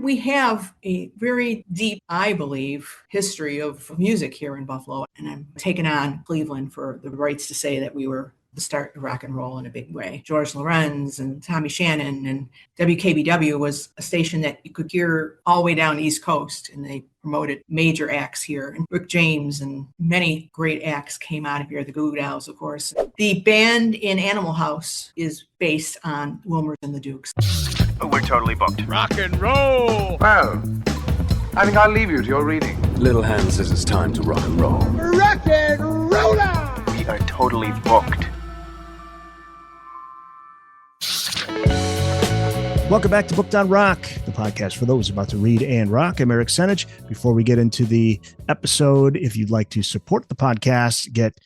We have a very deep, I believe, history of music here in Buffalo, and I'm taking on Cleveland for the rights to say that we were the start of rock and roll in a big way. George Lorenz and Tommy Shannon and WKBW was a station that you could hear all the way down the East Coast, and they promoted major acts here. And Rick James and many great acts came out of here, the Goo Goo Dolls, of course. The band in Animal House is based on Wilmer and the Dukes. We're totally booked. Rock and roll! Well, I think I'll leave you to your reading. Little Hand says it's time to rock and roll. Rock and roller! We are totally booked. Welcome back to Booked on Rock, the podcast for those about to read and rock. I'm Eric Senich. Before we get into the episode, if you'd like to support the podcast, get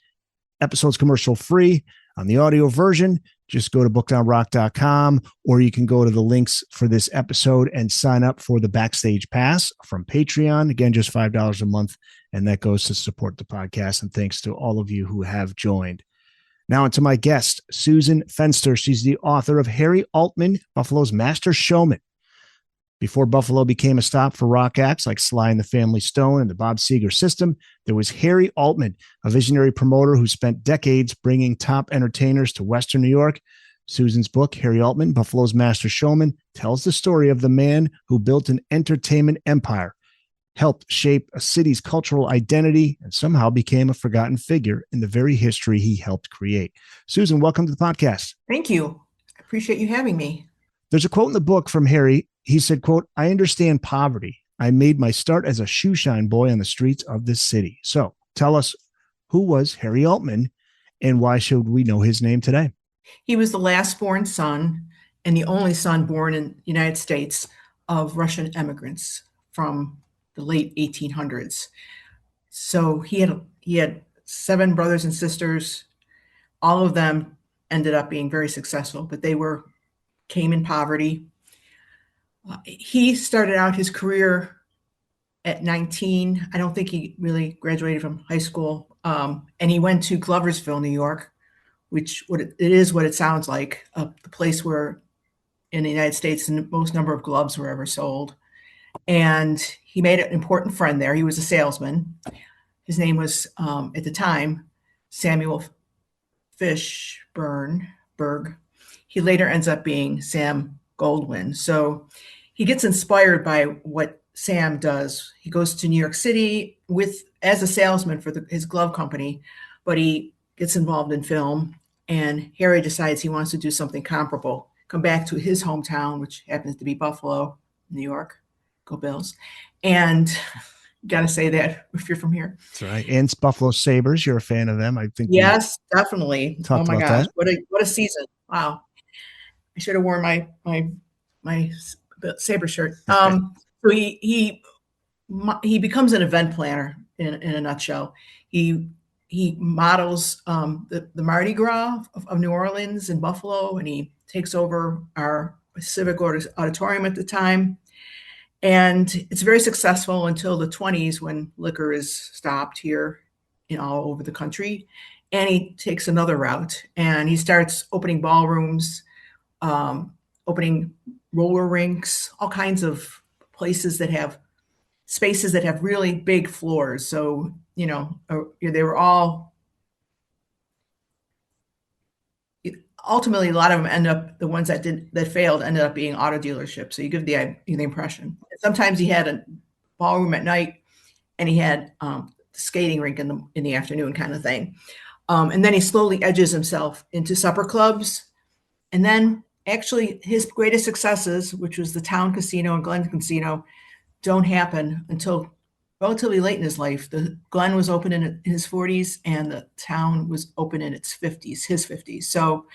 episodes commercial free on the audio version, just go to bookedonrock.com, or you can go to the links for this episode and sign up for the Backstage Pass from Patreon. Again, just $5 a month, and that goes to support the podcast. And thanks to all of you who have joined. Now into my guest, Susan Fenster. She's the author of Harry Altman, Buffalo's Master Showman. Before Buffalo became a stop for rock acts like Sly and the Family Stone and the Bob Seger System, there was Harry Altman, a visionary promoter who spent decades bringing top entertainers to Western New York. Susan's book, Harry Altman, Buffalo's Master Showman, tells the story of the man who built an entertainment empire, helped shape a city's cultural identity, and somehow became a forgotten figure in the very history he helped create. Susan, welcome to the podcast. Thank you. I appreciate you having me. There's a quote in the book from Harry. He said, quote, "I understand poverty. I made my start as a shoeshine boy on the streets of this city." So tell us, who was Harry Altman and why should we know his name today? He was the last born son and the only son born in the United States of Russian immigrants from the late 1800s. So he had 7 brothers and sisters. All of them ended up being very successful, but they came in poverty. He started out his career at 19. I don't think he really graduated from high school. And he went to Gloversville, New York, which it is what it sounds like, the place where in the United States the most number of gloves were ever sold. And he made an important friend there. He was a salesman. His name was, at the time, Samuel Fishburne. He later ends up being Sam Goldwyn. So he gets inspired by what Sam does. He goes to New York City as a salesman for his glove company, but he gets involved in film, and Harry decides he wants to do something comparable, come back to his hometown, which happens to be Buffalo, New York. Go Bills. And got to say that if you're from here. That's right. And it's Buffalo Sabres. You're a fan of them, I think. Yes, definitely. Oh my gosh. That. What a season. Wow. I should have worn my Sabre shirt. So he becomes an event planner in a nutshell. He models the Mardi Gras of New Orleans and Buffalo, and he takes over our Civic Auditorium at the time. And it's very successful until the 20s when liquor is stopped here all over the country. And he takes another route and he starts opening ballrooms, opening roller rinks, all kinds of places that have spaces that have really big floors. So, they were all, ultimately, a lot of them the ones that failed ended up being auto dealerships. So you give the impression. Sometimes he had a ballroom at night and he had the skating rink in the afternoon kind of thing. And then he slowly edges himself into supper clubs. And then actually his greatest successes, which was the Town Casino and Glen Casino, don't happen until relatively late in his life. The Glen was open in his 40s and the Town was open in its 50s, his 50s. So,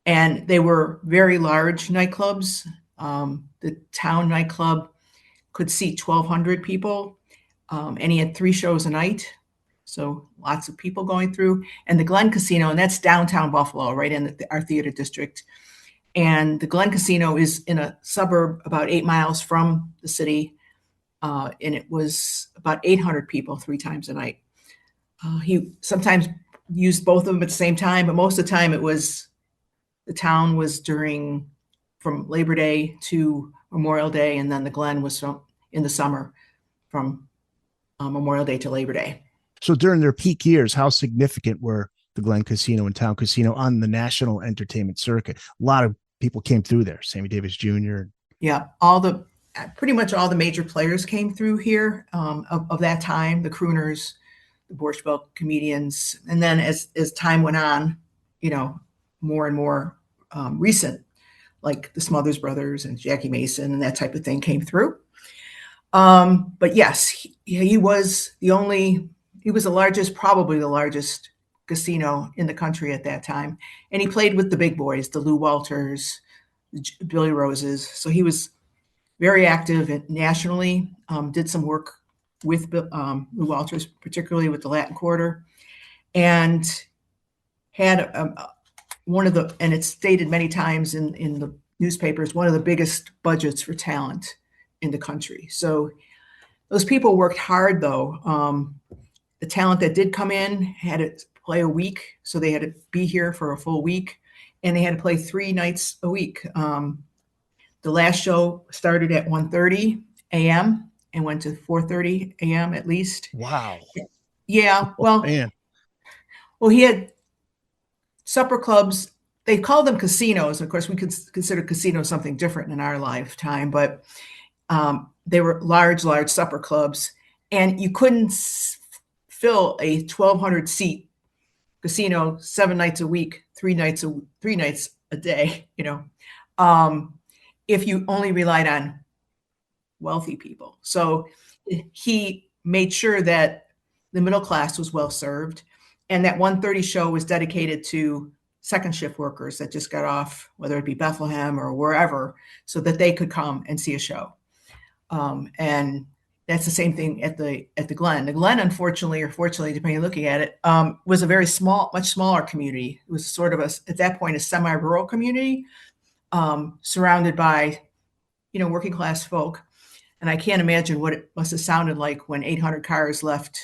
and they were very large nightclubs. The Town nightclub could seat 1,200 people, and he had 3 shows a night. So lots of people going through. And the Glen Casino, and that's downtown Buffalo, right in our theater district. And the Glen Casino is in a suburb about 8 miles from the city. And it was about 800 people 3 times a night. He sometimes used both of them at the same time, but most of the time the Town was from Labor Day to Memorial Day, and then the Glen was in the summer from Memorial Day to Labor Day. So during their peak years, how significant were the Glen Casino and Town Casino on the national entertainment circuit? A lot of people came through there. Sammy Davis Jr. Yeah, pretty much all the major players came through here of that time. The crooners, the Borscht Belt comedians, and then as time went on, more and more recent, like the Smothers Brothers and Jackie Mason and that type of thing came through. But yes, he was probably the largest casino in the country at that time. And he played with the big boys, the Lou Walters, the Billy Roses. So he was very active nationally, did some work with Lou Walters, particularly with the Latin Quarter, and had and it's stated many times in the newspapers, one of the biggest budgets for talent in the country. So those people worked hard, though. The talent that did come in had to play a week, so they had to be here for a full week, and they had to play 3 nights a week. The last show started at 1:30 a.m. and went to 4:30 a.m. at least. Wow. Yeah. Well, Man. Well, he had supper clubs. They called them casinos. Of course, we could consider casinos something different in our lifetime, but they were large supper clubs, and you couldn't fill a 1,200 seat casino 7 nights a week, 3 nights a day, if you only relied on wealthy people. So he made sure that the middle class was well served, and that 1:30 show was dedicated to second shift workers that just got off, whether it be Bethlehem or wherever, so that they could come and see a show. And that's the same thing at the Glen. The Glen, unfortunately, or fortunately, depending on looking at it, was a very much smaller community. It was sort of at that point, a semi-rural community, surrounded by, working class folk. And I can't imagine what it must have sounded like when 800 cars left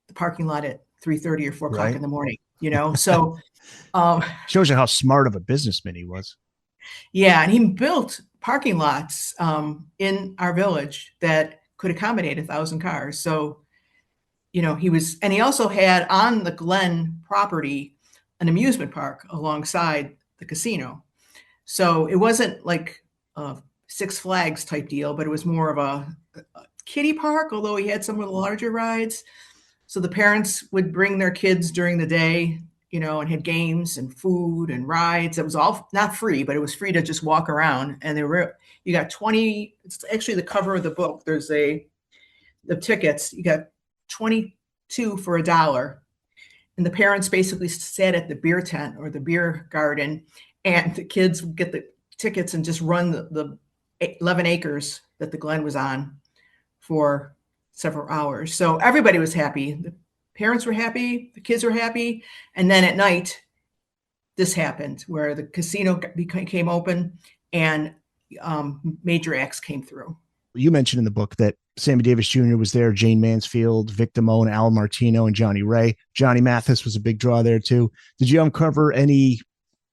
the parking lot at 3:30 or 4 o'clock Right. in the morning, So Shows you how smart of a businessman he was. yeah, and he built parking lots in our village that could accommodate 1,000 cars. So, he also had on the Glen property an amusement park alongside the casino. So it wasn't like a Six Flags type deal, but it was more of a kiddie park, although he had some of the larger rides. So the parents would bring their kids during the day, and had games and food and rides. It was all not free, but it was free to just walk around. And you got 20, it's actually the cover of the book. There's the tickets, you got 22 for $1. And the parents basically sat at the beer tent or the beer garden, and the kids would get the tickets and just run the 11 acres that the Glen was on for several hours. So everybody was happy. The parents were happy, the kids were happy. And then at night, this happened where the casino became open and major acts came through. You mentioned in the book that Sammy Davis Jr. was there, Jane Mansfield, Vic Damone, Al Martino, and Johnny Ray. Johnny Mathis was a big draw there too. Did you uncover any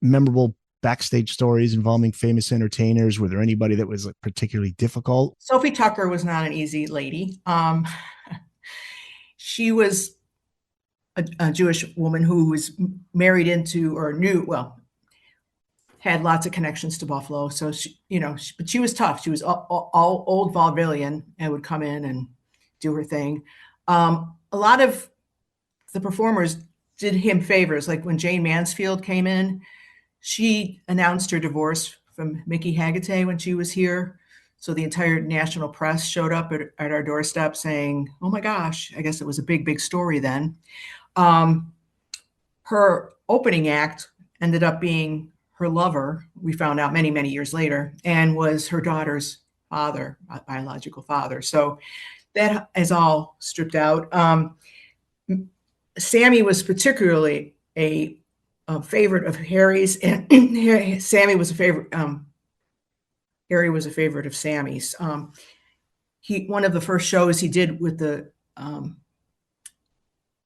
memorable backstage stories involving famous entertainers? Were there anybody that was particularly difficult? Sophie Tucker was not an easy lady. She was a Jewish woman who was married into, or had lots of connections to Buffalo. So but she was tough. She was all old vaudevillian and would come in and do her thing. A lot of the performers did him favors. Like when Jane Mansfield came in, she announced her divorce from Mickey Haggerty when she was here. So the entire national press showed up at our doorstep saying, oh my gosh, I guess it was a big, big story then. Her opening act ended up being her lover, we found out many, many years later, and was her daughter's father, biological father. So that is all stripped out. Sammy was particularly a favorite of Harry's, and Sammy was a favorite. Harry was a favorite of Sammy's. One of the first shows he did with the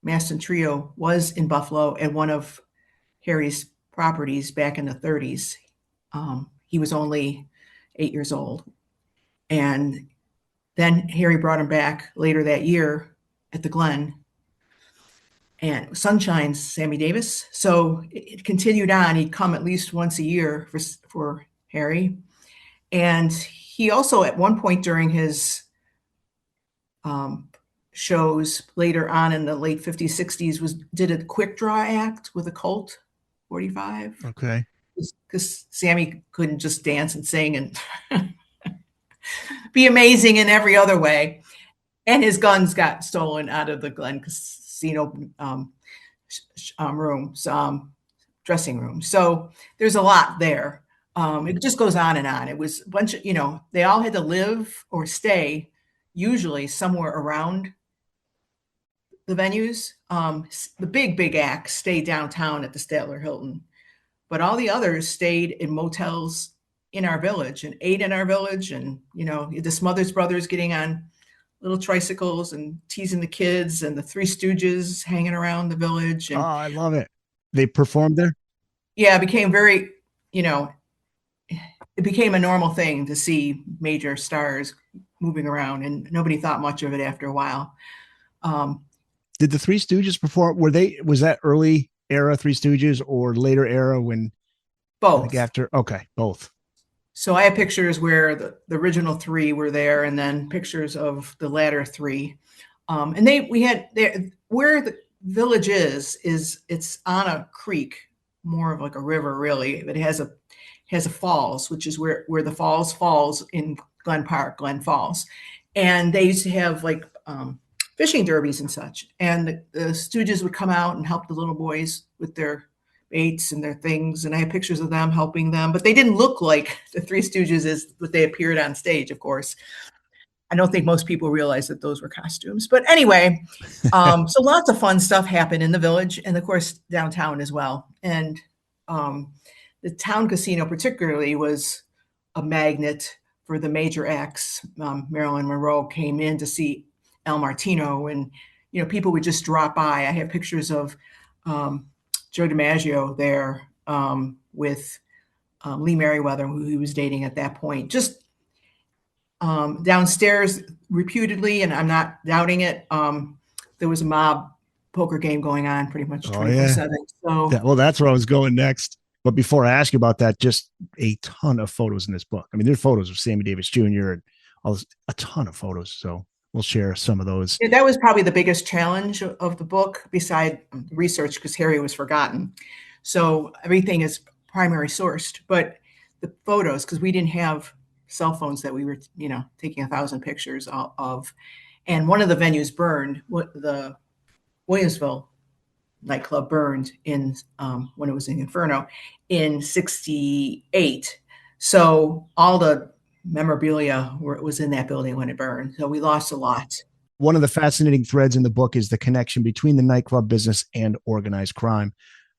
Maston Trio was in Buffalo at one of Harry's properties back in the 30s. He was only 8 years old And then Harry brought him back later that year at the Glen, and Sunshine's Sammy Davis. So it continued on. He'd come at least once a year for Harry. And he also, at one point during his shows later on in the late 50s, 60s, did a quick draw act with a Colt 45. Okay. Because Sammy couldn't just dance and sing and be amazing in every other way. And his guns got stolen out of the Glen Casino dressing room. So there's a lot there. It just goes on and on. It was a bunch of, they all had to live or stay usually somewhere around the venues. The big acts stayed downtown at the Statler Hilton, but all the others stayed in motels in our village and ate in our village. And, the Smothers Brothers getting on little tricycles and teasing the kids, and the Three Stooges hanging around the village. And, I love it. They performed there? Yeah, it became very, it became a normal thing to see major stars moving around, and nobody thought much of it after a while. Did the Three Stooges perform? Was that early era Three Stooges or later era when? Both. Okay, both. So I have pictures where the original three were there, and then pictures of the latter three. And where the village is it's on a creek, more of like a river, really. But it has a falls, which is where the falls in Glen Park, Glen Falls. And they used to have like fishing derbies and such. And the Stooges would come out and help the little boys with their baits and their things. And I have pictures of them helping them, but they didn't look like the Three Stooges as what they appeared on stage, of course. I don't think most people realize that those were costumes. But anyway, so lots of fun stuff happened in the village and, of course, downtown as well. And the town casino particularly was a magnet for the major acts. Marilyn Monroe came in to see El Martino, and people would just drop by. I have pictures of Joe DiMaggio there with Lee Merriweather, who he was dating at that point. Just downstairs, reputedly, and I'm not doubting it, there was a mob poker game going on pretty much 24/7. So that's where I was going next. But before I ask you about that, just a ton of photos in this book. I mean, there are photos of Sammy Davis Jr. and a ton of photos. So we'll share some of those. Yeah, that was probably the biggest challenge of the book, beside research, because Harry was forgotten. So everything is primary sourced, but the photos, because we didn't have cell phones that we were, taking 1,000 pictures of. And one of the venues burned. The Williamsville nightclub burned in when it was in Inferno in '68. So all the memorabilia was in that building when it burned. So we lost a lot. One of the fascinating threads in the book is the connection between the nightclub business and organized crime.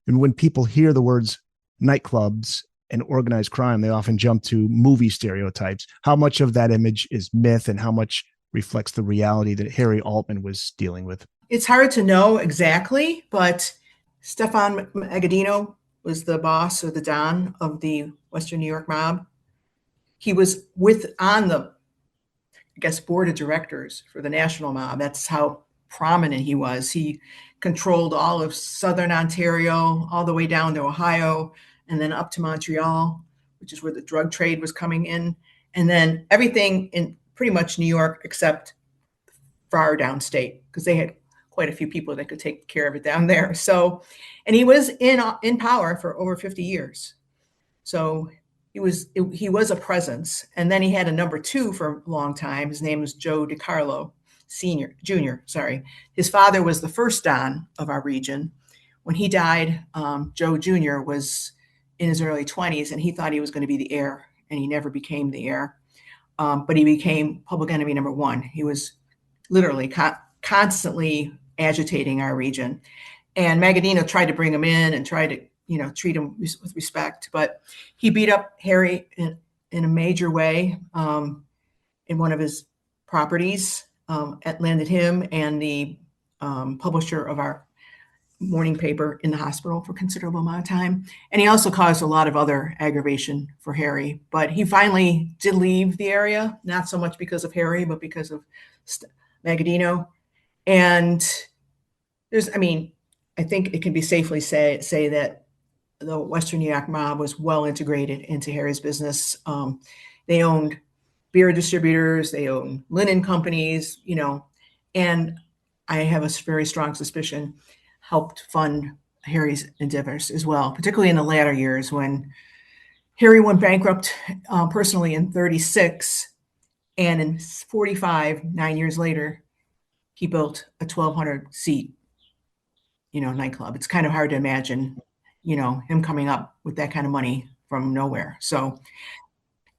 And when people hear the words nightclubs and organized crime, they often jump to movie stereotypes. How much of that image is myth and how much reflects the reality that Harry Altman was dealing with? It's hard to know exactly, but Stefan Magadino was the boss, or the Don, of the Western New York mob. He was on the, board of directors for the national mob. That's how prominent he was. He controlled all of Southern Ontario, all the way down to Ohio, and then up to Montreal, which is where the drug trade was coming in. And then everything in pretty much New York, except far downstate, because they had quite a few people that could take care of it down there. So, and he was in power for over 50 years. So he was a presence. And then he had a number two for a long time. His name was Joe DiCarlo Jr. His father was the first Don of our region. When he died, Joe Jr. was in his early 20s, and he thought he was going to be the heir, and he never became the heir. But he became public enemy number one. He was literally constantly agitating our region. And Magadino tried to bring him in and tried to, treat him with respect, but he beat up Harry in a major way in one of his properties. Landed him and the publisher of our morning paper in the hospital for a considerable amount of time. And he also caused a lot of other aggravation for Harry. But he finally did leave the area, not so much because of Harry, but because of Magadino. And I think it can be safely say that the Western New York mob was well integrated into Harry's business. They owned beer distributors, they owned linen companies, and I have a very strong suspicion helped fund Harry's endeavors as well, particularly in the latter years when Harry went bankrupt personally in 36, and in 45, 9 years later, he built a 1,200 seat, nightclub. It's kind of hard to imagine, him coming up with that kind of money from nowhere. So,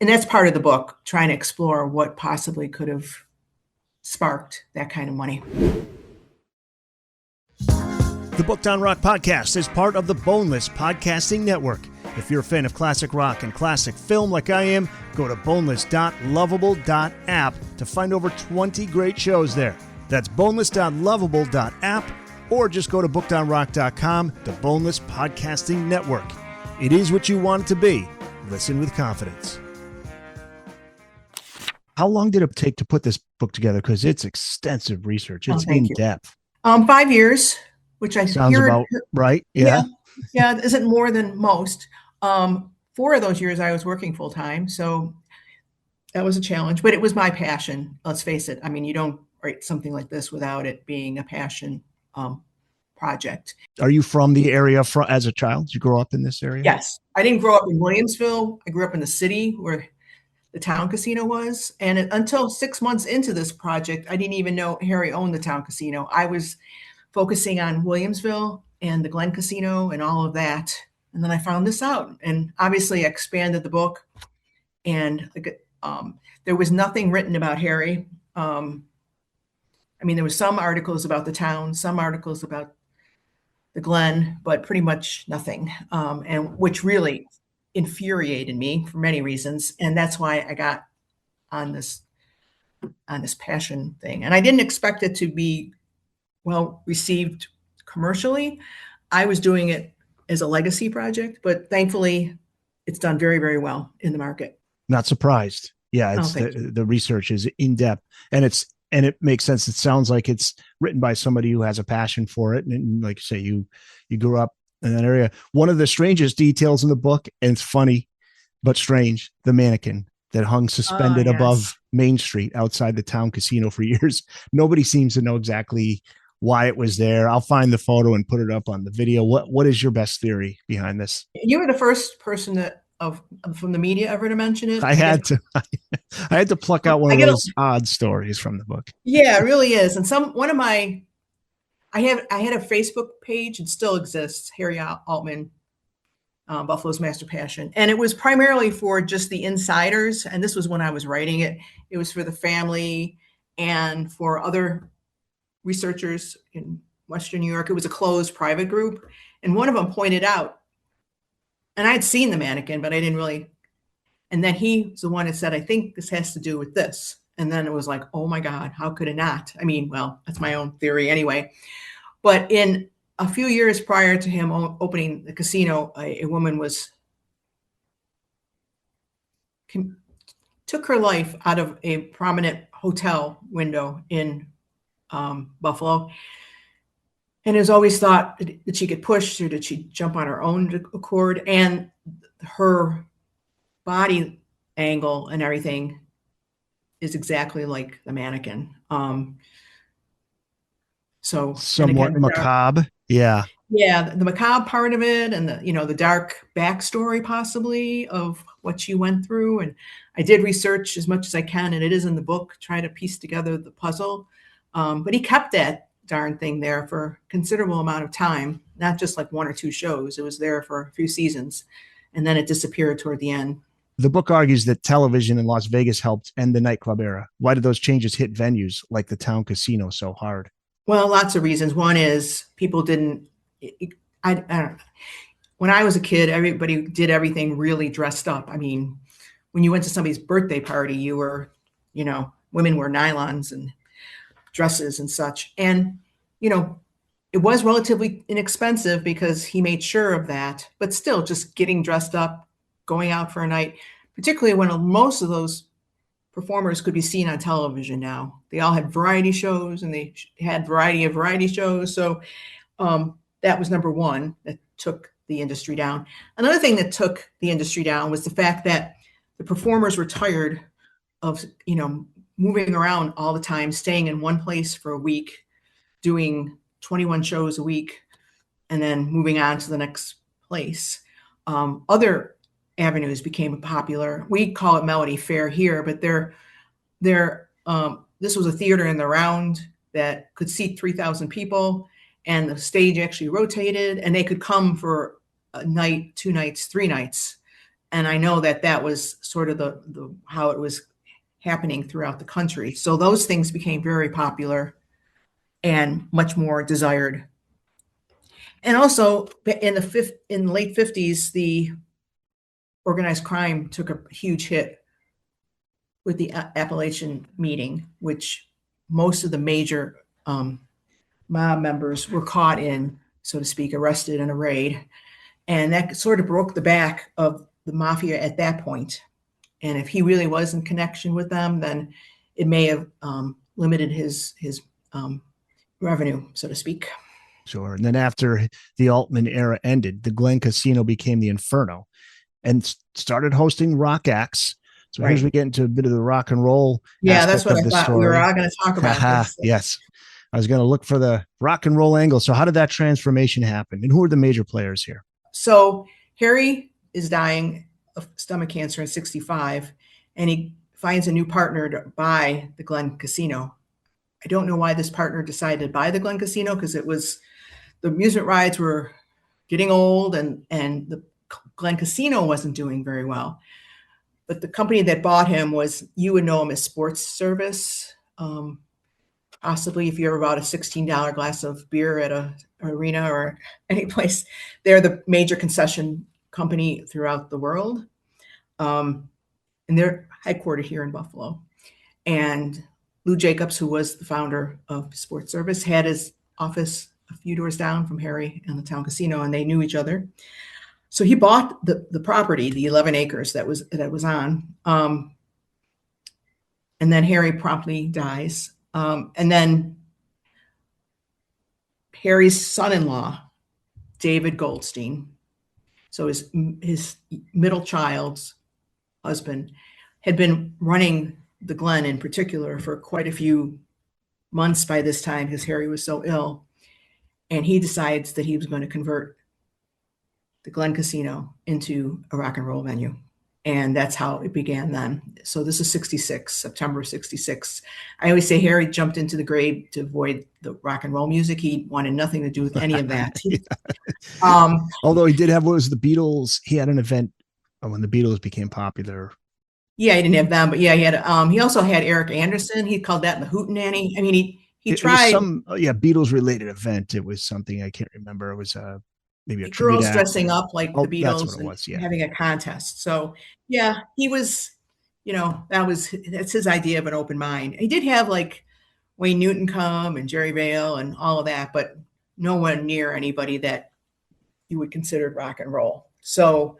and that's part of the book, trying to explore what possibly could have sparked that kind of money. The Booked on Rock podcast is part of the Boneless Podcasting Network. If you're a fan of classic rock and classic film like I am, go to boneless.lovable.app to find over 20 great shows there. That's boneless.lovable.app, or just go to bookedonrock.com, the Boneless Podcasting Network. It is what you want it to be. Listen with confidence. How long did it take to put this book together? Because it's extensive research. It's in depth. 5 years, which I sounds about right. Yeah. Yeah, isn't more than most. 4 of those years I was working full time, so that was a challenge. But it was my passion. Let's face it. You don't write something like this without it being a passion project. Are you from the area as a child? Did you grow up in this area? Yes, I didn't grow up in Williamsville. I grew up in the city where the town casino was. And until 6 months into this project, I didn't even know Harry owned the town casino. I was focusing on Williamsville and the Glen casino and all of that. And then I found this out, and obviously I expanded the book, and there was nothing written about Harry. There were some articles about the town, some articles about the Glen, but pretty much nothing, and which really infuriated me for many reasons. And that's why I got on this passion thing. And I didn't expect it to be well received commercially. I was doing it as a legacy project, but thankfully it's done very, very well in the market. Not surprised. Yeah, it's the research is in depth, and it makes sense. It sounds like it's written by somebody who has a passion for it. And like you say, you grew up in that area. One of the strangest details in the book, and it's funny, but strange, the mannequin that hung suspended above Main Street outside the town casino for years. Nobody seems to know exactly why it was there. I'll find the photo and put it up on the video. What is your best theory behind this? You were the first person from the media ever to mention it. I had to pluck out one of those odd stories from the book. Yeah, it really is. And I had a Facebook page. It still exists, Harry Altman, Buffalo's Master Passion. And it was primarily for just the insiders. And this was when I was writing it. It was for the family and for other researchers in Western New York. It was a closed private group. And one of them pointed out, and I had seen the mannequin, but I didn't really. And then he was the one that said, I think this has to do with this. And then it was like, oh my God, how could it not? That's my own theory anyway. But in a few years prior to him opening the casino, a woman took her life out of a prominent hotel window in Buffalo. And it was always thought, did she get pushed or did she jump on her own accord? And her body angle and everything is exactly like the mannequin. So somewhat macabre. Yeah. Yeah. The macabre part of it, and the dark backstory possibly of what she went through. And I did research as much as I can, and it is in the book, try to piece together the puzzle. But he kept that darn thing there for a considerable amount of time, not just like 1 or 2 shows. It was there for a few seasons, and then it disappeared toward the end. The book argues that television in Las Vegas helped end the nightclub era. Why did those changes hit venues like the town casino so hard? Well, lots of reasons. One is people didn't, I don't know. When I was a kid, everybody did everything really dressed up. When you went to somebody's birthday party, you were, women wore nylons and dresses and such. And, it was relatively inexpensive because he made sure of that, but still just getting dressed up, going out for a night, particularly when most of those performers could be seen on television now. They all had variety shows and they had variety shows. So that was number one that took the industry down. Another thing that took the industry down was the fact that the performers were tired of, moving around all the time, staying in one place for a week, doing 21 shows a week, and then moving on to the next place. Other avenues became popular. We call it Melody Fair here, but this was a theater in the round that could seat 3,000 people, and the stage actually rotated, and they could come for a night, 2 nights, 3 nights. And I know that was sort of the how it was happening throughout the country. So those things became very popular and much more desired. And also in the late 50s, the organized crime took a huge hit with the Appalachian Meeting, which most of the major mob members were caught in, so to speak, arrested in a raid. And that sort of broke the back of the mafia at that point. And if he really was in connection with them, then it may have limited his revenue, so to speak. Sure. And then after the Altman era ended, the Glen Casino became the Inferno and started hosting rock acts. So Right. As we get into a bit of the rock and roll. Yeah, that's what I the thought story. we were all going to talk about. This. Yes. I was going to look for the rock and roll angle. So how did that transformation happen? And who are the major players here? So Harry is dying of stomach cancer in 65, and he finds a new partner to buy the Glen Casino. I don't know why this partner decided to buy the Glen Casino, because the amusement rides were getting old and the Glen Casino wasn't doing very well. But the company that bought him you would know him as Sports Service. Possibly if you ever bought a $16 glass of beer at an arena or any place, they're the major concession company throughout the world. And they're headquartered here in Buffalo. And Lou Jacobs, who was the founder of Sports Service, had his office a few doors down from Harry and the town casino, and they knew each other. So he bought the property, the 11 acres that was on. And then Harry promptly dies. And then Harry's son-in-law, David Goldstein, so his middle child's husband, had been running the Glen in particular for quite a few months by this time because Harry was so ill. And he decides that he was going to convert the Glen Casino into a rock and roll venue. And that's how it began then. So this is 66, September 66. I always say Harry jumped into the grave to avoid the rock and roll music. He wanted nothing to do with any of that. Although he did have, what was the Beatles? He had an event when the Beatles became popular. Yeah, he didn't have them, but yeah, he also had Eric Anderson. He called that the Hootenanny. I mean, he tried some Beatles related event. It was something I can't remember. It was maybe a girls dressing up like the That's Beatles what it was, and having a contest. So yeah, he was, that's his idea of an open mind. He did have like Wayne Newton come and Jerry Vale and all of that, but no one near anybody that you would consider rock and roll. So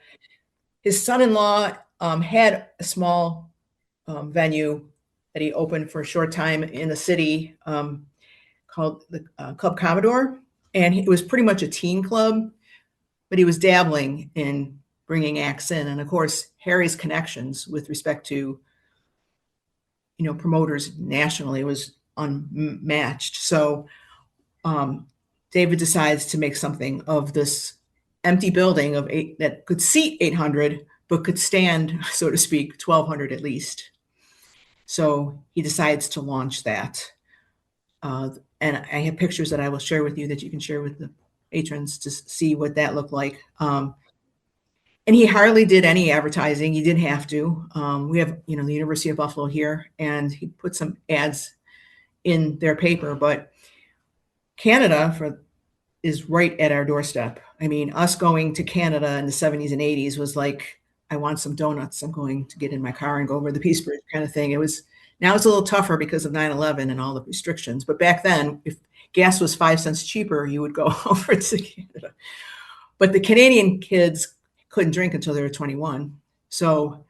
his son-in-law had a small venue that he opened for a short time in the city called the Club Commodore. And it was pretty much a teen club, but he was dabbling in bringing acts in. And of course, Harry's connections with respect to, promoters nationally was unmatched. So David decides to make something of this empty building of 8 that could seat 800, but could stand, so to speak, 1,200 at least. So he decides to launch that. And I have pictures that I will share with you that you can share with the patrons to see what that looked like. And he hardly did any advertising. He didn't have to. We have, the University of Buffalo here, and he put some ads in their paper. But Canada is right at our doorstep. I mean, us going to Canada in the 70s and 80s was like, I want some donuts. I'm going to get in my car and go over the Peace Bridge kind of thing. It was Now it's a little tougher because of 9/11 and all the restrictions. But back then, if gas was 5 cents cheaper, you would go over to Canada. But the Canadian kids couldn't drink until they were 21. So,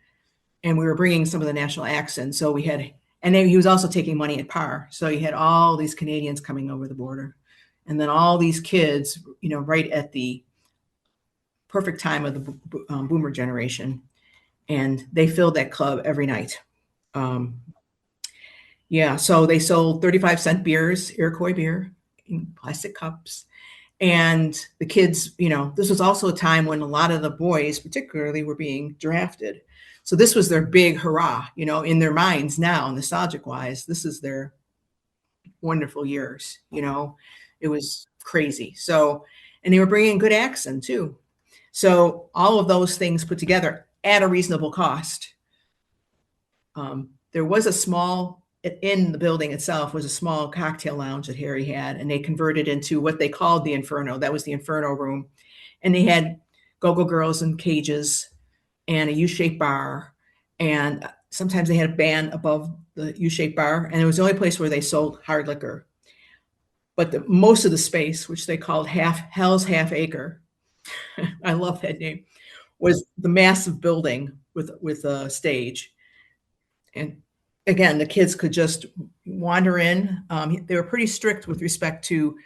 and we were bringing some of the national acts in. So we had, and then he was also taking money at par. So you had all these Canadians coming over the border. And then all these kids, right at the perfect time of the boomer generation. And they filled that club every night. So they sold 35-cent beers, Iroquois beer, in plastic cups. And the kids, this was also a time when a lot of the boys particularly were being drafted. So this was their big hurrah, in their minds now, nostalgic wise, this is their wonderful years, it was crazy. So, and they were bringing good acts in too. So all of those things put together at a reasonable cost. There was a small, in the building itself was a small cocktail lounge that Harry had, and they converted into what they called the Inferno. That was the Inferno room. And they had go-go girls in cages and a U-shaped bar. And sometimes they had a band above the U-shaped bar. And it was the only place where they sold hard liquor. But most of the space, which they called Hell's Half Acre, I love that name, was the massive building with a stage. And again, the kids could just wander in. They were pretty strict with respect to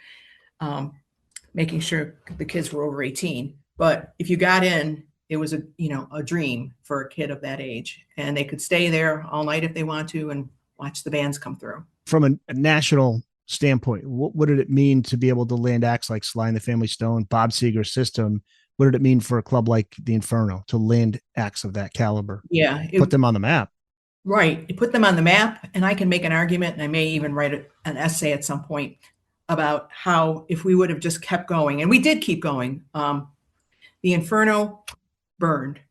making sure the kids were over 18. But if you got in, it was a dream for a kid of that age. And they could stay there all night if they want to and watch the bands come through. From a national standpoint, what did it mean to be able to land acts like Sly and the Family Stone, Bob Seger System? What did it mean for a club like the Inferno to land acts of that caliber? Yeah. Put them on the map. Right. You put them on the map, and I can make an argument, and I may even write an essay at some point about how if we would have just kept going, and we did keep going. The Inferno burned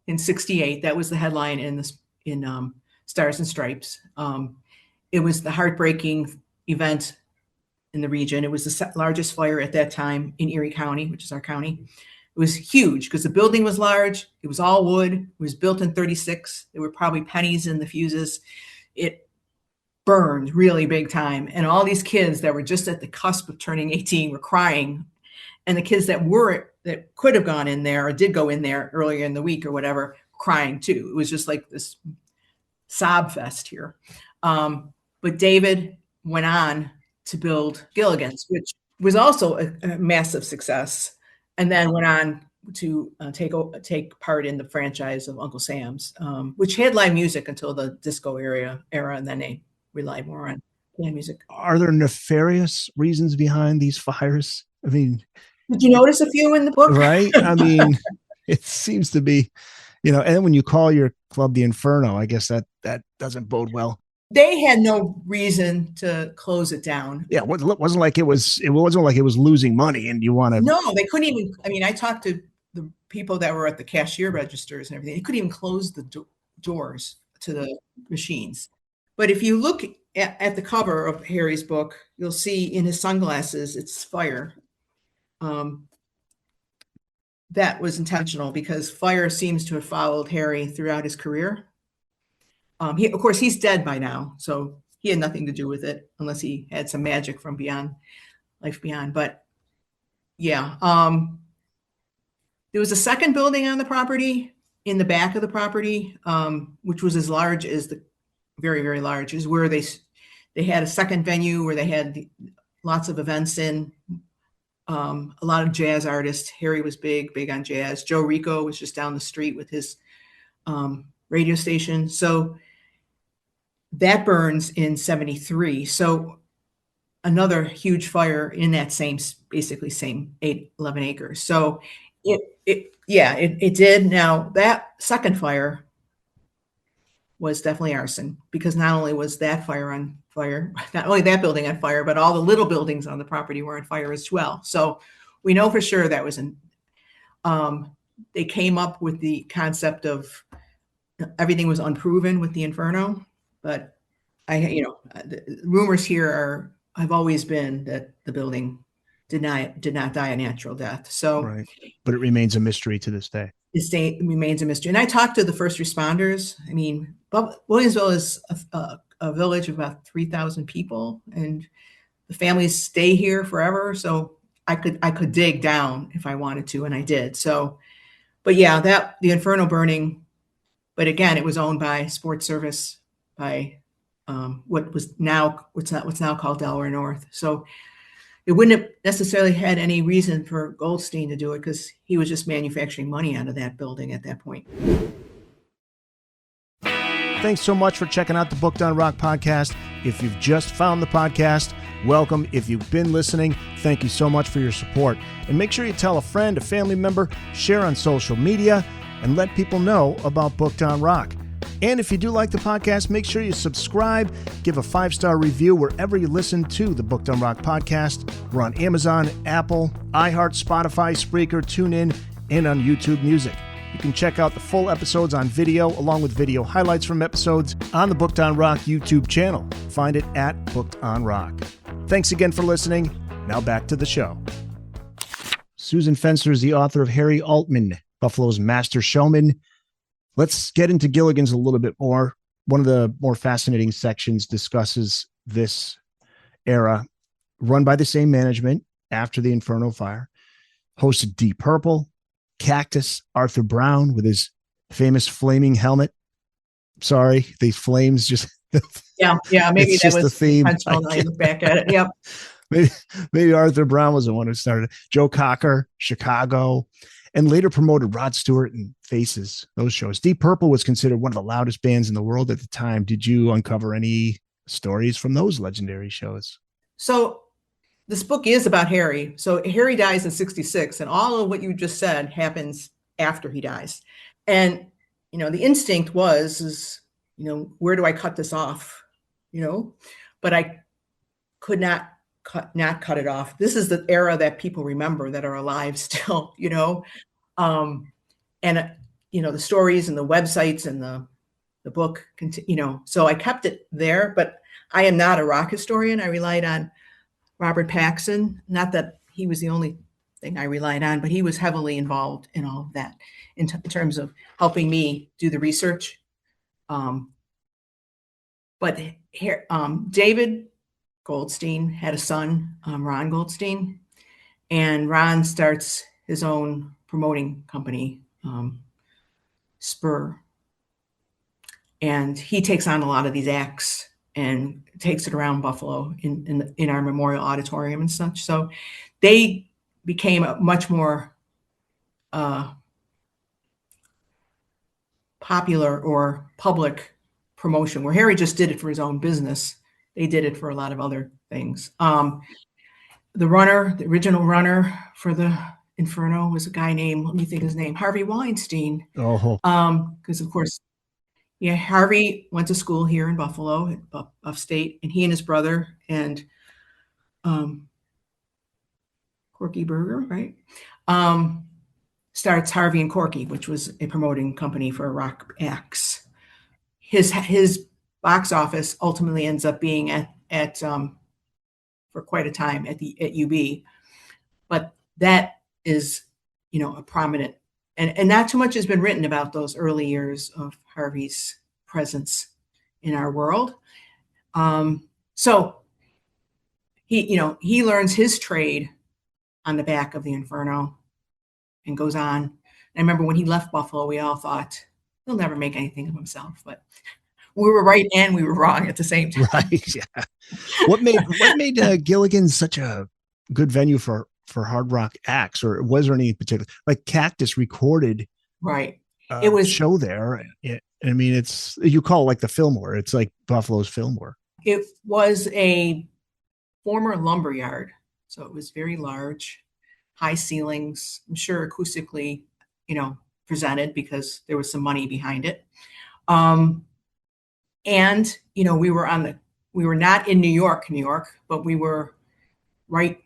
in '68. That was the headline in Stars and Stripes. It was the heartbreaking event in the region. It was the largest fire at that time in Erie County, which is our county. It was huge because the building was large. It was all wood. It was built in '36. There were probably pennies in the fuses. It burned really big time. And all these kids that were just at the cusp of turning 18 were crying. And the kids that could have gone in there or did go in there earlier in the week or whatever, crying too. It was just like this sob fest here. But David went on to build Gilligan's, which was also a massive success. And then went on to take part in the franchise of Uncle Sam's, which had live music until the disco era, and then they relied more on live music. Are there nefarious reasons behind these fires? I mean, did you notice a few in the book? Right. I mean, it seems to be, and then when you call your club the Inferno, I guess that doesn't bode well. They had no reason to close it down. Yeah, it wasn't like it was losing money, and you want to. No, they couldn't even. I mean, I talked to the people that were at the cashier registers and everything. They couldn't even close the doors to the machines. But if you look at the cover of Harry's book, you'll see in his sunglasses it's fire. That was intentional because fire seems to have followed Harry throughout his career. Of course, he's dead by now, so he had nothing to do with it unless he had some magic from beyond, life beyond. But yeah, there was a second building on the property in the back of the property, which was as large as very, very large, is where they had a second venue where they had lots of events in, a lot of jazz artists. Harry was big on jazz. Joe Rico was just down the street with his radio station. So that burns in '73. So another huge fire in that basically same 11 acres. So it did. Now that second fire was definitely arson, because not only was that fire on fire, not only that building on fire, but all the little buildings on the property were on fire as well. So we know for sure that was they came up with the concept of everything was unproven with the Inferno, but the rumors here have always been that the building did not die a natural death. So, right. But it remains a mystery to this day. It remains a mystery. And I talked to the first responders. I mean, Williamsville is a village of about 3,000 people, and the families stay here forever. So I could dig down if I wanted to, and I did. So, but yeah, that the Inferno burning. But again, it was owned by Sports Service, by what's now called Delaware North. So it wouldn't have necessarily had any reason for Goldstein to do it, because he was just manufacturing money out of that building at that point. Thanks so much for checking out the Booked on Rock podcast. If you've just found the podcast, welcome. If you've been listening, thank you so much for your support. And make sure you tell a friend, a family member, share on social media, and let people know about Booked on Rock. And if you do like the podcast, make sure you subscribe, give a 5-star review wherever you listen to the Booked on Rock podcast. We're on Amazon, Apple, iHeart, Spotify, Spreaker, TuneIn, and on YouTube Music. You can check out the full episodes on video, along with video highlights from episodes, on the Booked on Rock YouTube channel. Find it at Booked on Rock. Thanks again for listening. Now back to the show. Susan Fenster is the author of Harry Altman, Buffalo's Master Showman. Let's get into Gilligan's a little bit more. One of the more fascinating sections discusses this era, run by the same management after the Inferno fire, hosted Deep Purple, Cactus, Arthur Brown with his famous flaming helmet. Sorry, these flames just... Yeah, maybe it's that just was the theme. intentional. I look back at it. Yep. Maybe Arthur Brown was the one who started it. Joe Cocker, Chicago, and later promoted Rod Stewart and Faces, those shows. Deep Purple was considered one of the loudest bands in the world at the time. Did you uncover any stories from those legendary shows? So this book is about Harry. So Harry dies in 1966, and all of what you just said happens after he dies. And, the instinct was, where do I cut this off? But I could not cut it off. This is the era that people remember that are alive still, and the stories and the websites and the book, so I kept it there, but I am not a rock historian. I relied on Robert Paxson. Not that he was the only thing I relied on, but he was heavily involved in all of that in terms of helping me do the research. But here, David Goldstein had a son, Ron Goldstein, and Ron starts his own promoting company, Spur. And he takes on a lot of these acts and takes it around Buffalo in our memorial auditorium and such. So they became a much more popular or public promotion, where Harry just did it for his own business. They did it for a lot of other things. The original runner for the Inferno was a guy named, let me think his name, Harvey Weinstein. Oh. Because of course, Harvey went to school here in Buffalo, upstate, and he and his brother and Corky Burger, right? Starts Harvey and Corky, which was a promoting company for rock acts. His box office ultimately ends up being at for quite a time at UB, but that is a prominent and not too much has been written about those early years of Harvey's presence in our world. So he learns his trade on the back of the Inferno and goes on. I remember when he left Buffalo, we all thought he'll never make anything of himself, but we were right and we were wrong at the same time. Right. Yeah. What made Gilligan such a good venue for hard rock acts, or was there any particular, like Cactus recorded right? It was show there. I mean, it's, you call it like the Fillmore. It's like Buffalo's Fillmore. It was a former lumber yard, so it was very large, high ceilings. I'm sure acoustically, presented because there was some money behind it. And we were not in New York, but we were right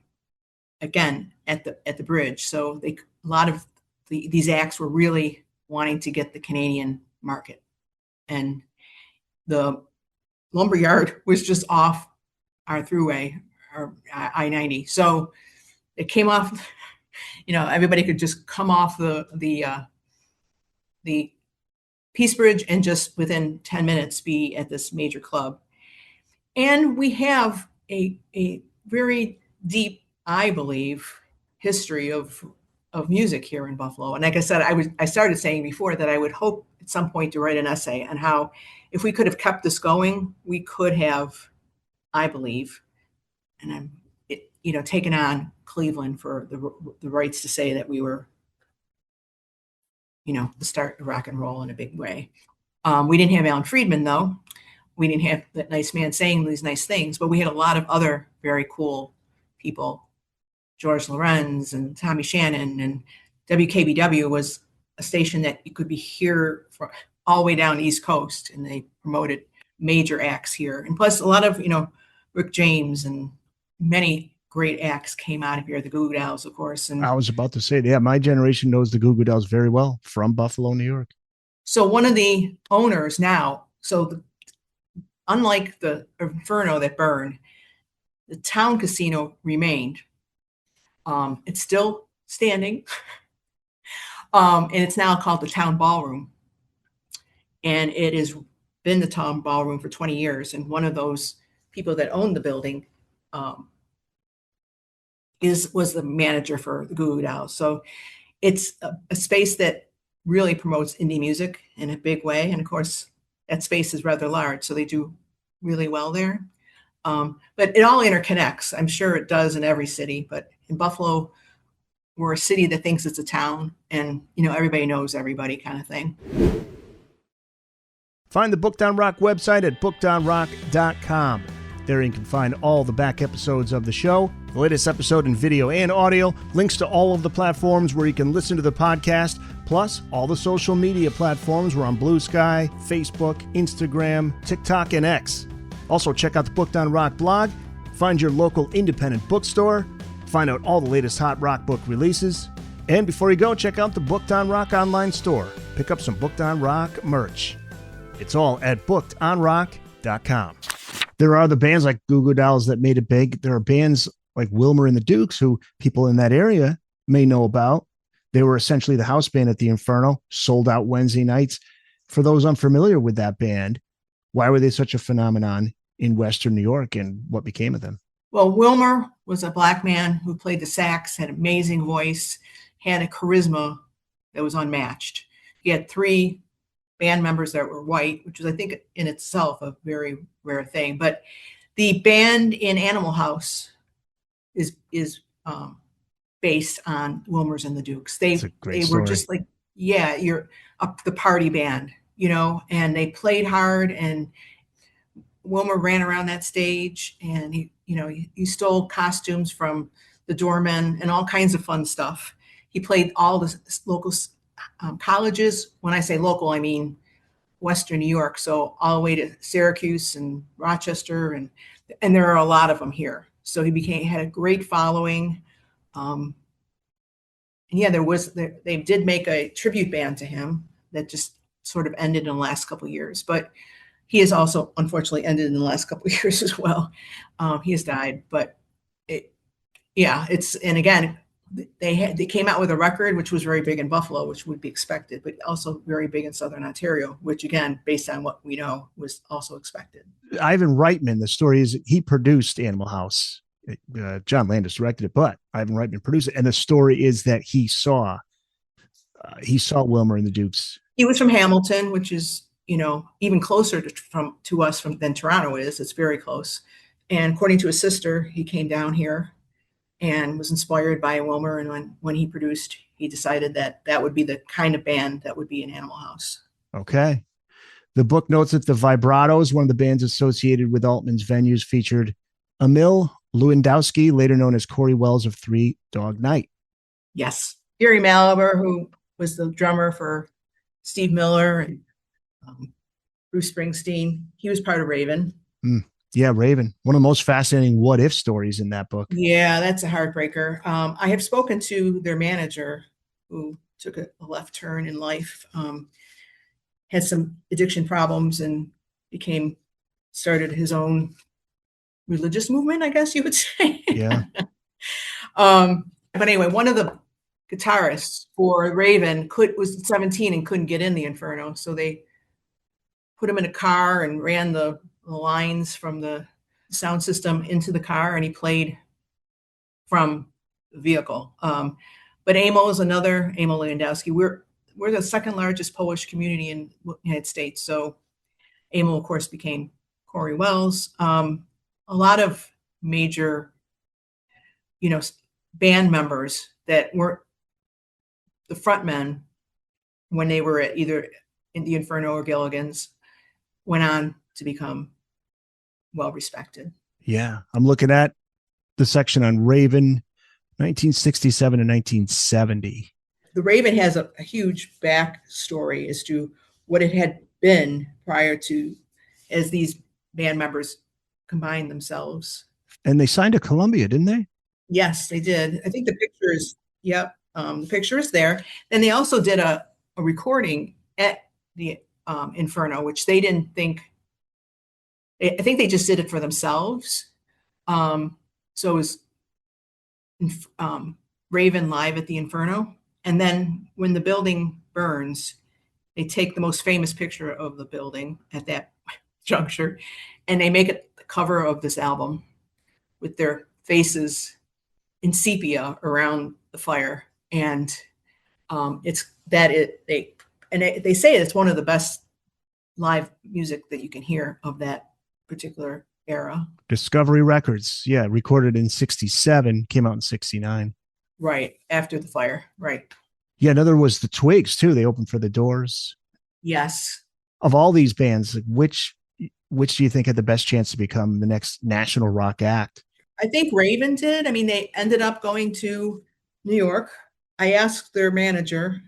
again at the bridge. So a lot of these acts were really wanting to get the Canadian market, and the lumberyard was just off our thruway, or I-90. So it came off. Everybody could just come off the Peace Bridge and just within 10 minutes be at this major club. And we have a very deep, I believe, history of music here in Buffalo. And like I said, I started saying before that I would hope at some point to write an essay on how, if we could have kept this going, we could have, I believe, and taken on Cleveland for the rights to say that we were, the start of rock and roll in a big way. We didn't have Alan Friedman, though. We didn't have that nice man saying these nice things, but we had a lot of other very cool people. George Lorenz and Tommy Shannon, and WKBW was a station that you could be here for all the way down the East Coast, and they promoted major acts here. And plus a lot of, Rick James and many great acts came out of here, the Goo Goo Dolls, of course. And I was about to say, yeah, my generation knows the Goo Goo Dolls very well from Buffalo, New York. so one of the owners now, unlike the Inferno that burned, the town casino remained. It's still standing. And it's now called the Town Ballroom. And it has been the Town Ballroom for 20 years. And one of those people that owned the building was the manager for the Goo Goo Dolls. So it's a space that really promotes indie music in a big way. And of course, that space is rather large, so they do really well there. But it all interconnects. I'm sure it does in every city, but in Buffalo, we're a city that thinks it's a town, and everybody knows everybody, kind of thing. Find the Booked on Rock website at bookedonrock.com. There you can find all the back episodes of the show, the latest episode in video and audio, links to all of the platforms where you can listen to the podcast, plus all the social media platforms. We're on Blue Sky, Facebook, Instagram, TikTok, and X. Also, check out the Booked on Rock blog, find your local independent bookstore, find out all the latest hot rock book releases, and before you go, check out the Booked on Rock online store. Pick up some Booked on Rock merch. It's all at bookedonrock.com. There are the bands like Goo Goo Dolls that made it big. There are bands like Wilmer and the Dukes, who people in that area may know about. They were essentially the house band at the Inferno, sold out Wednesday nights. For those unfamiliar with that band, why were they such a phenomenon in Western New York, and what became of them? Well, Wilmer was a black man who played the sax, had an amazing voice, had a charisma that was unmatched. He had 3 band members that were white, which was, I think, in itself a very rare thing. But the band in Animal House is based on Wilmer's and the Dukes. They were just like, you're the party band, and they played hard, and Wilmer ran around that stage, and he stole costumes from the doormen and all kinds of fun stuff. He played all the local colleges. When I say local, I mean Western New York. So all the way to Syracuse and Rochester, and there are a lot of them here. So he had a great following. And yeah, they did make a tribute band to him that just sort of ended in the last couple of years, but he has also unfortunately ended in the last couple of years as well. He has died, but and again, they came out with a record which was very big in Buffalo, which would be expected, but also very big in Southern Ontario, which again, based on what we know, was also expected. Ivan Reitman, the story is he produced Animal House. John Landis directed it, but Ivan Reitman produced it. And the story is that he saw Wilmer and the Dukes. He was from Hamilton, which is, even closer to us than Toronto is. It's very close. And according to his sister, he came down here and was inspired by Wilmer. And when he produced, he decided that would be the kind of band that would be in Animal House. Okay. The book notes that the Vibratos, one of the bands associated with Altman's venues, featured Emil Lewandowski, later known as Corey Wells of Three Dog Night. Yes. Gary Malaber, who was the drummer for Steve Miller and Bruce Springsteen. He was part of Raven. Yeah, Raven. One of the most fascinating what-if stories in that book. Yeah, that's a heartbreaker. I have spoken to their manager, who took a left turn in life, had some addiction problems, and started his own religious movement, I guess you would say. Yeah. But anyway, one of the guitarists for Raven was 17 and couldn't get in the Inferno, so they put him in a car and ran the lines from the sound system into the car, and he played from the vehicle. But Amo is another, Amo Lewandowski. We're the second largest Polish community in the United States. So Amo, of course, became Corey Wells. A lot of major, band members that weren't the frontmen when they were at either in the Inferno or Gilligan's went on to become well respected. Yeah. I'm looking at the section on Raven, 1967 and 1970. The Raven has a huge backstory as to what it had been prior to, as these band members combined themselves. And they signed to Columbia, didn't they? Yes, they did. I think the picture is, yep, the picture is there. Then they also did a recording at the Inferno, which they didn't think, I think they just did it for themselves. So it was Raven live at the Inferno. And then when the building burns, they take the most famous picture of the building at that juncture, and they make it the cover of this album with their faces in sepia around the fire. And they say it's one of the best live music that you can hear of that particular era. Discovery Records. Yeah. Recorded in 67, came out in 69. Right. After the fire. Right. Yeah. Another was the Twigs too. They opened for the Doors. Yes. Of all these bands, which do you think had the best chance to become the next national rock act? I think Raven did. I mean, they ended up going to New York. I asked their manager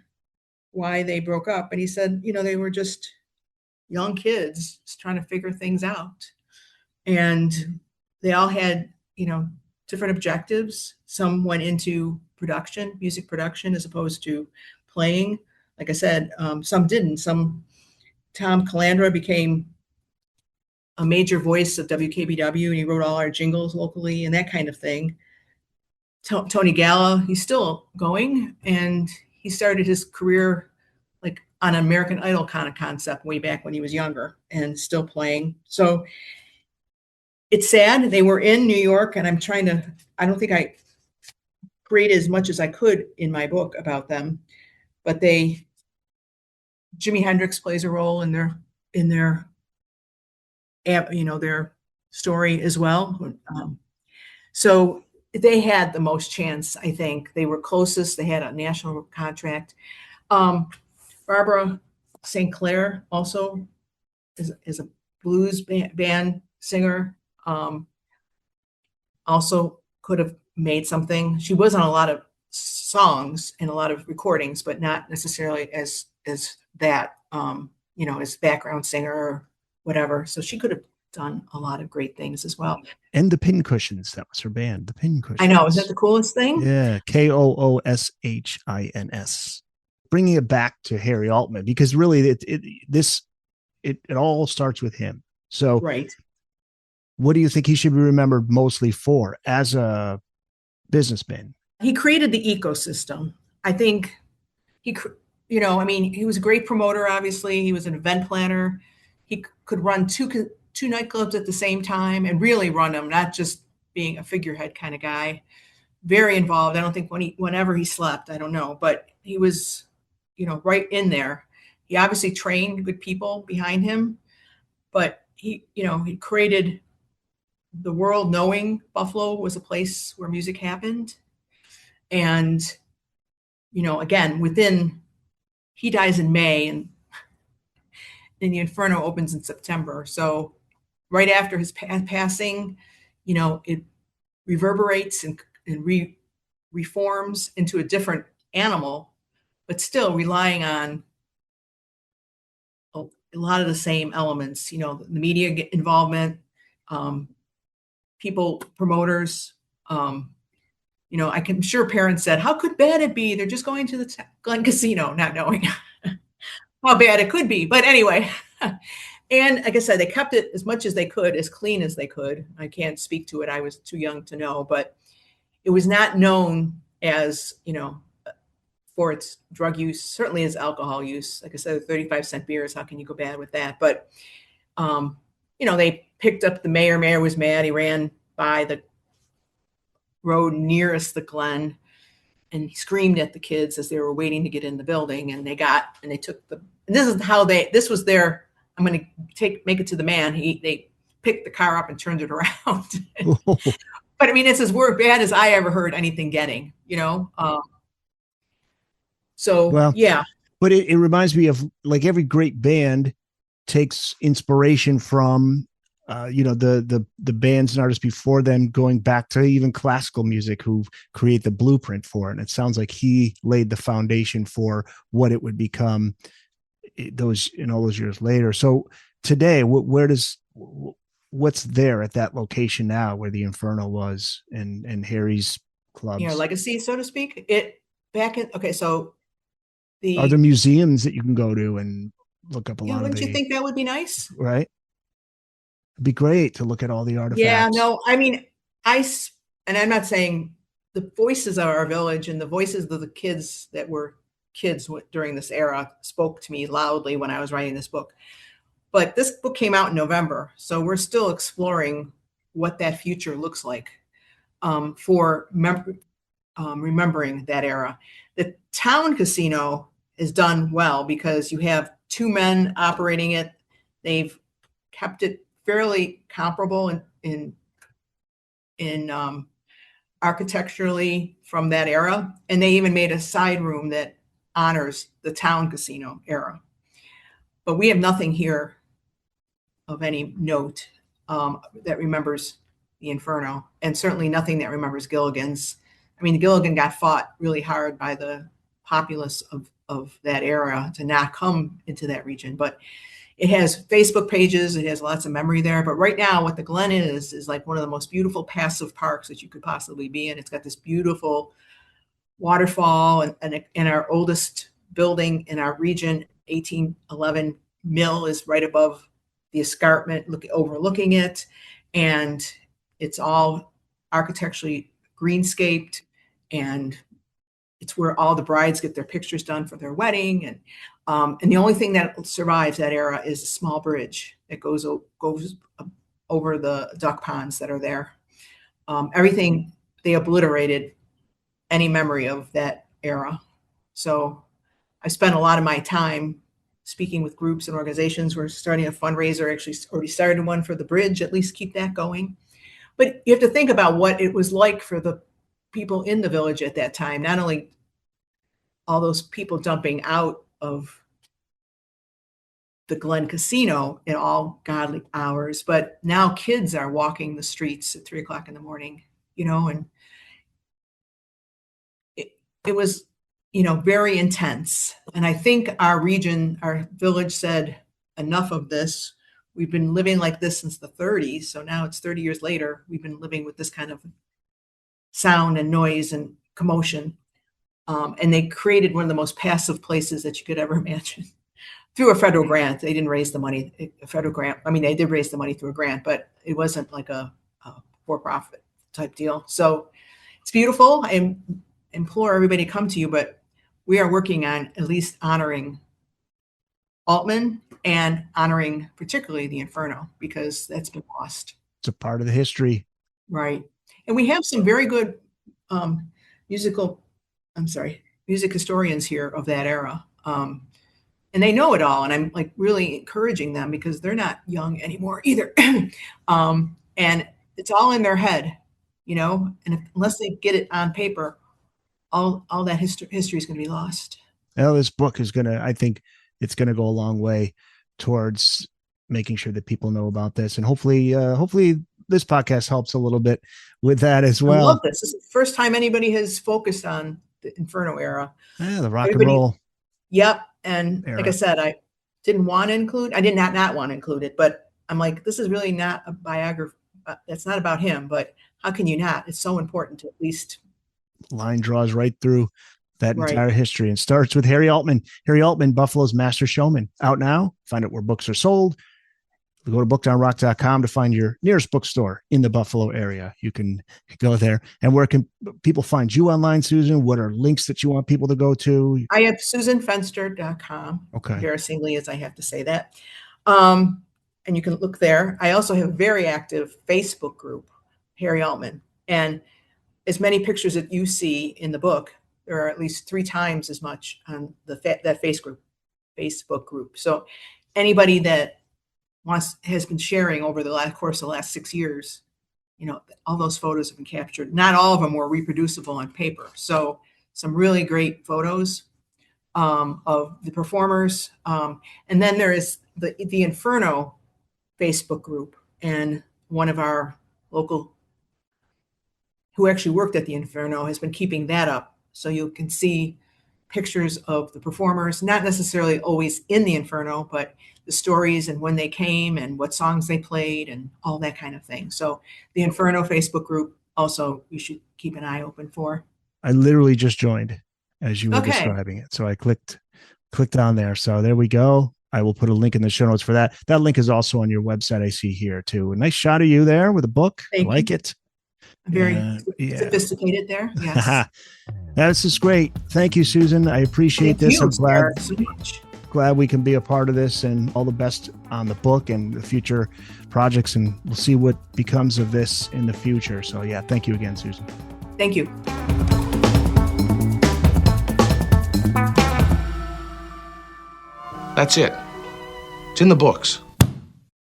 why they broke up, and he said, they were just young kids just trying to figure things out. And they all had, different objectives. Some went into production, music production, as opposed to playing. Like I said, some didn't. Tom Calandra became a major voice of WKBW, and he wrote all our jingles locally and that kind of thing. Tony Galla, he's still going, and he started his career like on an American Idol kind of concept way back when he was younger and still playing. So it's sad. They were in New York, and I don't think I created as much as I could in my book about them, but Jimi Hendrix plays a role in their story as well. So they had the most chance, I think. They were closest. They had a national contract. Barbara St. Clair also is a blues band singer. Also could have made something. She was on a lot of songs and a lot of recordings, but not necessarily as that, as background singer or whatever. So she could have done a lot of great things as well. And the Pincushions, that was her band, the Pincushions. I know, is that the coolest thing? Yeah, Kooshins. Bringing it back to Harry Altman, because really it all starts with him. So right. What do you think he should be remembered mostly for as a businessman? He created the ecosystem. I think he was a great promoter. Obviously, he was an event planner. He could run two nightclubs at the same time and really run them, not just being a figurehead kind of guy. Very involved. I don't think whenever he slept, I don't know, but he was, right in there. He obviously trained good people behind him, but he created the world knowing Buffalo was a place where music happened. And, again, he dies in May, and the Inferno opens in September. So right after his passing, it reverberates and reforms into a different animal, but still relying on a lot of the same elements, the media involvement, people, promoters. I'm sure parents said, how could bad it be? They're just going to the Glen Casino, not knowing how bad it could be. But anyway, and like I said, they kept it as much as they could, as clean as they could. I can't speak to it. I was too young to know, but it was not known as, for its drug use, certainly as alcohol use. Like I said, 35-cent beers, how can you go bad with that? But, they picked up the mayor. Mayor was mad. He ran by the road nearest the Glen, and he screamed at the kids as they were waiting to get in the building. And they took the. And this was their. I'm going to make it to the man. They picked the car up and turned it around. But I mean, it's as bad as I ever heard anything getting. Well, yeah. But it reminds me of like every great band takes inspiration from, the bands and artists before them, going back to even classical music, who create the blueprint for it. And it sounds like he laid the foundation for what it would become all those years later. So today, what's there at that location now where the Inferno was and Harry's clubs? Legacy, so to speak. So are there museums that you can go to and look up a lot of wouldn't you think that would be nice? Right. It'd be great to look at all the artifacts. Yeah, no, I mean, and I'm not saying the voices of our village and the voices of the kids that were kids during this era spoke to me loudly when I was writing this book. But this book came out in November, so we're still exploring what that future looks like for remembering that era. The town casino is done well because you have two men operating it. They've kept it fairly comparable in architecturally from that era, and they even made a side room that honors the town casino era. But we have nothing here of any note that remembers the Inferno, and certainly nothing that remembers Gilligan's. I mean, Gilligan got fought really hard by the populace of that era to not come into that region. But it has Facebook pages. It has lots of memory there. But right now, what the Glen is like one of the most beautiful passive parks that you could possibly be in. It's got this beautiful waterfall, and our oldest building in our region, 1811 Mill, is right above the escarpment, overlooking it. And it's all architecturally greenscaped, and it's where all the brides get their pictures done for their wedding. And the only thing that survives that era is a small bridge that goes over the duck ponds that are there. Everything, they obliterated any memory of that era. So I spent a lot of my time speaking with groups and organizations. We're starting a fundraiser, actually already started one for the bridge, at least keep that going. But you have to think about what it was like for the people in the village at that time, not only all those people dumping out of the Glen Casino in all godly hours, but now kids are walking the streets at 3:00 in the morning, and it was, very intense. And I think our region, our village said, enough of this. We've been living like this since the 30s. So now it's 30 years later. We've been living with this kind of sound and noise and commotion. And they created one of the most passive places that you could ever imagine through a federal grant. They didn't raise the money, a federal grant. I mean, they did raise the money through a grant, but it wasn't like a for-profit type deal. So it's beautiful. I implore everybody to come to you, but we are working on at least honoring Altman and honoring particularly the Inferno, because that's been lost. It's a part of the history. Right. And we have some very good music historians here of that era. And they know it all. And I'm like really encouraging them, because they're not young anymore either. And it's all in their head, and unless they get it on paper, all that history is going to be lost. Well, this book is I think it's going to go a long way towards making sure that people know about this. And hopefully this podcast helps a little bit with that as well. I love this. This is the first time anybody has focused on the Inferno era. Yeah, the rock and roll. Yep. And era. Like I said, I did not want to include it, but I'm like, this is really not a biography. That's not about him, but how can you not? It's so important to at least. Line draws right through that entire history, and starts with Harry Altman. Harry Altman, Buffalo's Master Showman, out now. Find out where books are sold. Go to bookdownrock.com to find your nearest bookstore in the Buffalo area. You can go there. And where can people find you online, Susan? What are links that you want people to go to? I have susanfenster.com. Okay. Embarrassingly, as I have to say that. and you can look there. I also have a very active Facebook group, Harry Altman. And as many pictures that you see in the book, there are at least 3 times as much on that Facebook group. So anybody that has been sharing over the course of the last 6 years, all those photos have been captured. Not all of them were reproducible on paper. So some really great photos of the performers. And then there is the Inferno Facebook group, and one of our local who actually worked at the Inferno has been keeping that up. So you can see pictures of the performers, not necessarily always in the Inferno, but the stories and when they came and what songs they played and all that kind of thing. So the Inferno Facebook group also you should keep an eye open for. I literally just joined as you were describing it. So I clicked on there. So there we go. I will put a link in the show notes for that. That link is also on your website. I see here too. A nice shot of you there with a book. I like it. Very sophisticated there. Yes. This is great. Thank you, Susan. I appreciate this. I'm glad we can be a part of this, and all the best on the book and the future projects, and we'll see what becomes of this in the future. So yeah, thank you again, Susan. Thank you. That's it. It's in the books.